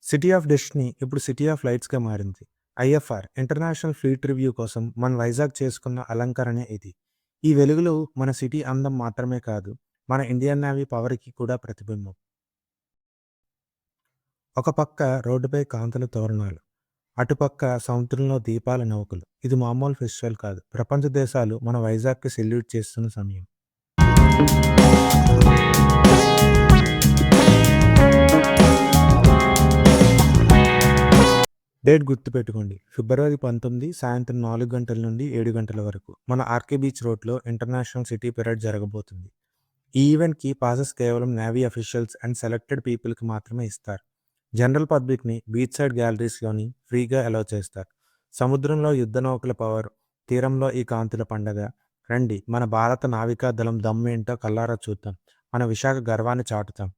City of destiny ఇప్పుడు city of లైట్స్‌గా మారింది. IFR international fleet review కోసం మన వైజాగ్ చేసుకున్న అలంకరణే ఇది. ఈ వెలుగులో మన సిటీ అందం మాత్రమే కాదు, మన ఇండియన్ నేవీ పవర్‌కి కూడా ప్రతిబింబం. ఒక పక్క రోడ్డుపై కాంతుల తోరణాలు, అటుపక్క సముద్రంలో దీపాల నౌకలు. ఇది మామూలు ఫెస్టివల్ కాదు. ప్రపంచ దేశాలు మన వైజాగ్‌కి సెల్యూట్ చేస్తున్న సమయం. డేట్ గుర్తుపెట్టుకోండి. ఫిబ్రవరి 19 సాయంత్రం 4 గంటల నుండి 7 గంటల వరకు మన ఆర్కే బీచ్ రోడ్‌లో ఇంటర్నేషనల్ సిటీ పెరేడ్ జరగబోతుంది. ఈ ఈవెంట్‌కి పాసెస్ కేవలం నేవీ అఫీషియల్స్ అండ్ సెలెక్టెడ్ పీపుల్‌కి మాత్రమే ఇస్తారు. జనరల్ పబ్లిక్‌ని బీచ్ సైడ్ గ్యాలరీస్‌లోని ఫ్రీగా అలౌ చేస్తారు. సముద్రంలో యుద్ధ నౌకల పవర్, తీరంలో ఈ కాంతుల పండగ. రండి మన భారత నావికా దళం దమ్మేంటో కళ్ళారా చూద్దాం. మన విశాఖ గర్వాన్ని చాటుతాం.